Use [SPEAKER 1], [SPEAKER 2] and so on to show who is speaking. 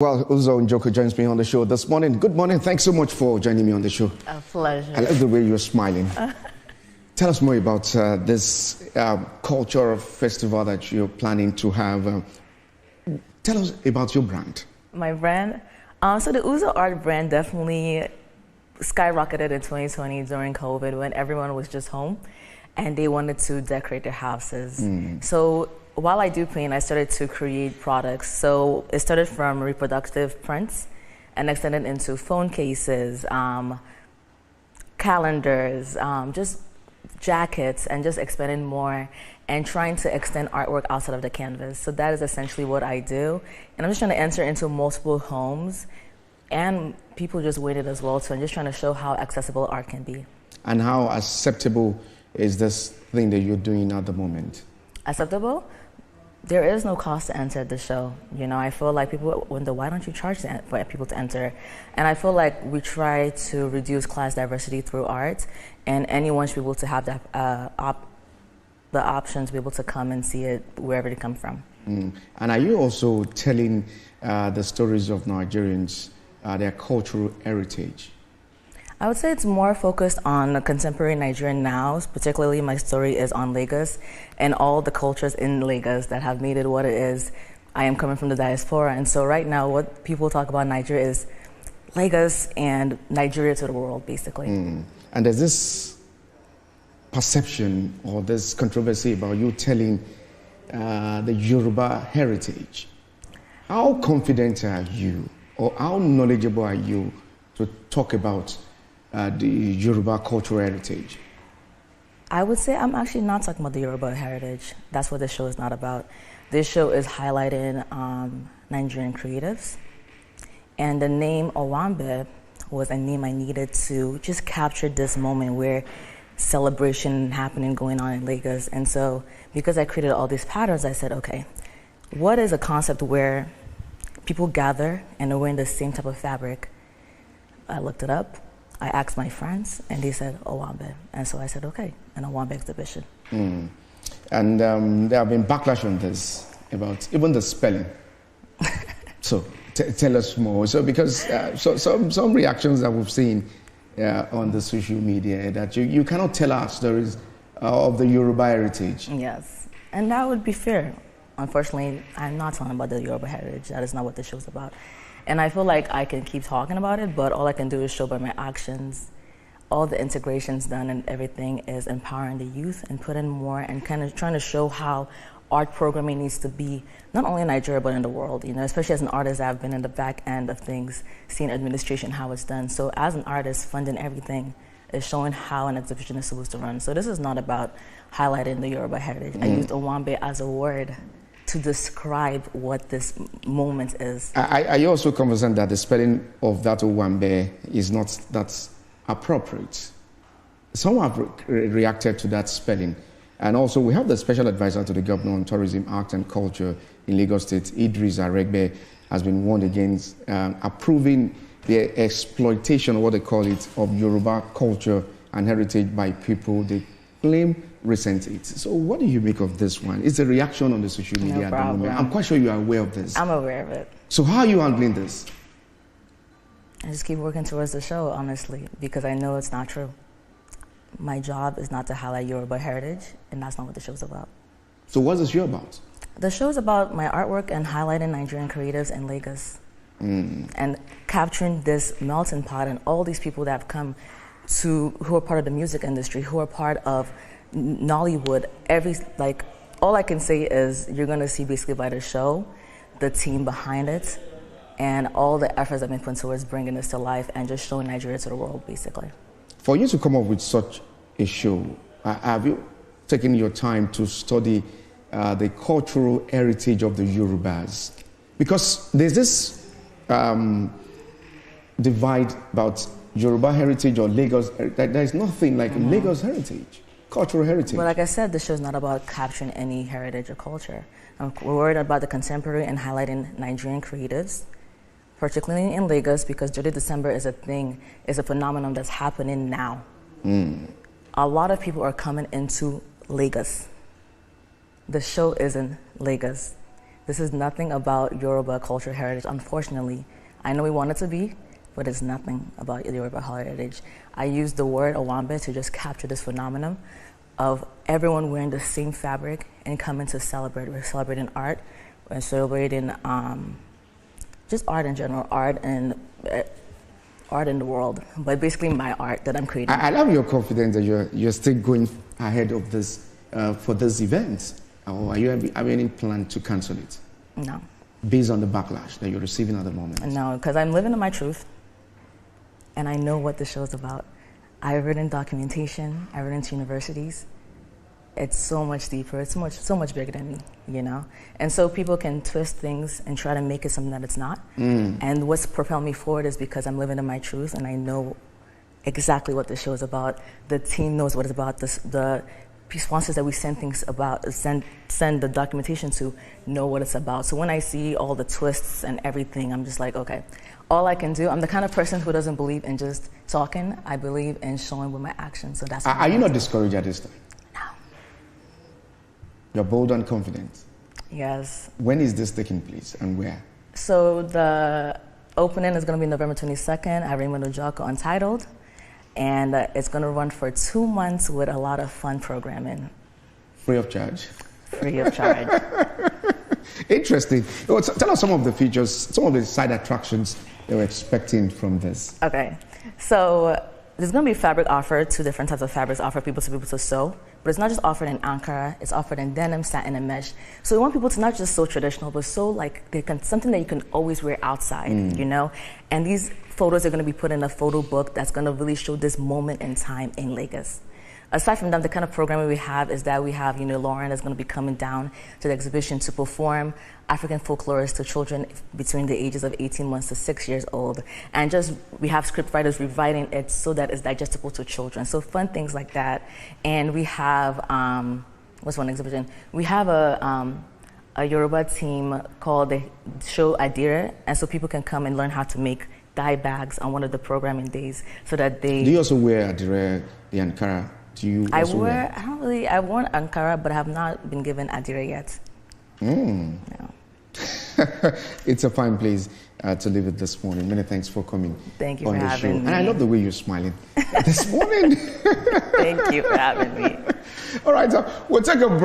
[SPEAKER 1] Well, Uzo Njoku joins me on the show this morning. Good morning. Thanks so much for joining me on the show.
[SPEAKER 2] A pleasure.
[SPEAKER 1] I love the way you're smiling. Tell us more about this cultural festival that you're planning to have. Tell us about your brand.
[SPEAKER 2] My brand? So the Uzo art brand definitely skyrocketed in 2020 during COVID when everyone was just home and they wanted to decorate their houses. So while I do paint, I started to create products. So it started from reproductive prints and extended into phone cases, calendars, just jackets, and just expanding more and trying to extend artwork outside of the canvas. So that is essentially what I do. And I'm just trying to enter into multiple homes, and people just waited as well. So I'm just trying to show how accessible art can be. And
[SPEAKER 1] how acceptable is this thing that you're doing at the moment?
[SPEAKER 2] Acceptable? There is no cost to enter the show. You know, I feel like people wonder, why don't you charge for people to enter? And I feel like we try to reduce class diversity through art, and anyone should be able to have that, the option to be able to come and see it wherever they come from.
[SPEAKER 1] And are you also telling the stories of Nigerians, their cultural heritage?
[SPEAKER 2] I would say it's more focused on contemporary Nigerian nows. Particularly, my story is on Lagos and all the cultures in Lagos that have made it what it is. I am coming from the diaspora, and so right now what people talk about Nigeria is Lagos and Nigeria to the world, basically.
[SPEAKER 1] And there's this perception or this controversy about you telling the Yoruba heritage. How confident are you, or how knowledgeable are you to talk about the Yoruba cultural heritage?
[SPEAKER 2] I would say I'm actually not talking about the Yoruba heritage. That's what this show is not about. This show is highlighting Nigerian creatives. And the name Owanbe was a name I needed to just capture this moment where celebration happening going on in Lagos. And so because I created all these patterns, I said, okay, what is a concept where people gather and are wearing the same type of fabric? I looked it up. I asked my friends, and they said Owanbe. And so I said, okay, an Owanbe exhibition.
[SPEAKER 1] And there have been backlash on this, about even the spelling. So tell us more. So because some reactions that we've seen on the social media, that you cannot tell our stories of the Yoruba heritage.
[SPEAKER 2] Yes, and that would be fair. Unfortunately, I'm not talking about the Yoruba heritage. That is not what the show's about. And I feel like I can keep talking about it, but all I can do is show by my actions. All the integrations done and everything is empowering the youth and putting more and kind of trying to show how art programming needs to be, not only in Nigeria, but in the world. You know, especially as an artist, I've been in the back end of things, seeing administration, how it's done. So as an artist, funding everything is showing how an exhibition is supposed to run. So this is not about highlighting the Yoruba heritage. I used Owanbe as a word to describe what this moment is.
[SPEAKER 1] Are you also concerned that the spelling of that Owanbe is not that appropriate? Some have reacted to that spelling. And also we have the special advisor to the governor on tourism, art and culture in Lagos State, Idris Aregbe, has been warned against approving the exploitation, or what they call it, of Yoruba culture and heritage by people they claim resent it. So what do you make of this one? It's a reaction on the social media at the moment. I'm quite sure you are aware of this.
[SPEAKER 2] I'm aware of it.
[SPEAKER 1] So how are you handling this?
[SPEAKER 2] I just keep working towards the show, honestly, because I know it's not true. My job is not to highlight Yoruba heritage, and that's not what the show's about.
[SPEAKER 1] So what's the show about?
[SPEAKER 2] The show's about my artwork and highlighting Nigerian creatives in Lagos. And capturing this melting pot and all these people that have come who are part of the music industry, who are part of Nollywood. All I can say is you're going to see basically by the show, the team behind it, and all the efforts that have been put towards bringing this to life and just showing Nigeria to the world, basically.
[SPEAKER 1] For you to come up with such a show, have you taken your time to study the cultural heritage of the Yorubas? Because there's this divide about Yoruba heritage or Lagos. There's nothing like Lagos heritage, cultural heritage.
[SPEAKER 2] Well, like I said, the show's not about capturing any heritage or culture. We're worried about the contemporary and highlighting Nigerian creatives, particularly in Lagos, because Dirty December is a phenomenon that's happening now. A lot of people are coming into Lagos. The show is in Lagos. This is nothing about Yoruba culture heritage, unfortunately. I know we want it to be, but it's nothing about Yoruba heritage. I use the word Owanbe to just capture this phenomenon of everyone wearing the same fabric and coming to celebrate. We're celebrating art, we're celebrating just art in general, art in the world, but basically my art that I'm creating.
[SPEAKER 1] I love your confidence that you're still going ahead of this for this event. Or are you any plan to cancel it?
[SPEAKER 2] No.
[SPEAKER 1] Based on the backlash that you're receiving at the moment?
[SPEAKER 2] No, because I'm living in my truth, and I know what the show's about. I've written documentation, I've written to universities. It's so much deeper, it's so much bigger than me, you know? And so people can twist things and try to make it something that it's not. And what's propelled me forward is because I'm living in my truth and I know exactly what the show is about. The team knows what it's about. The sponsors that we send things about, send the documentation to, know what it's about. So when I see all the twists and everything, I'm just like, okay, all I can do, I'm the kind of person who doesn't believe in just talking. I believe in showing with my actions. So that's what
[SPEAKER 1] Are you not discouraged at this time?
[SPEAKER 2] No.
[SPEAKER 1] You're bold and confident?
[SPEAKER 2] Yes.
[SPEAKER 1] When is this taking place and where?
[SPEAKER 2] So the opening is going to be November 22nd at Uzo Njoku Untitled. And it's going to run for 2 months with a lot of fun programming.
[SPEAKER 1] Free of charge?
[SPEAKER 2] Free of charge.
[SPEAKER 1] Interesting. Well, tell us some of the features, some of the side attractions that we're expecting from this.
[SPEAKER 2] Okay. So there's going to be fabric offered, 2 different types of fabrics offered people to be able to sew. But it's not just offered in Ankara, it's offered in denim, satin, and mesh. So we want people to not just sew traditional, but sew like something that you can always wear outside, you know? And these photos are going to be put in a photo book that's going to really show this moment in time in Lagos. Aside from that, the kind of programming we have is that we have, Lauren is going to be coming down to the exhibition to perform African folklores to children between the ages of 18 months to 6 years old. And we have script writers rewriting it so that it's digestible to children. So fun things like that. And we have, what's one exhibition? We have a Yoruba team called the show Adire. And so people can come and learn how to make dye bags on one of the programming days so that they...
[SPEAKER 1] Do you also wear Adire, the Ankara? I
[SPEAKER 2] worn Ankara, but I have not been given Adire yet. No.
[SPEAKER 1] It's a fine place to live it this morning. Many thanks for coming.
[SPEAKER 2] Thank you
[SPEAKER 1] on
[SPEAKER 2] for
[SPEAKER 1] the
[SPEAKER 2] having
[SPEAKER 1] show.
[SPEAKER 2] me.
[SPEAKER 1] And I love the way you're smiling this morning.
[SPEAKER 2] Thank you for having me.
[SPEAKER 1] All right, so we'll take a break.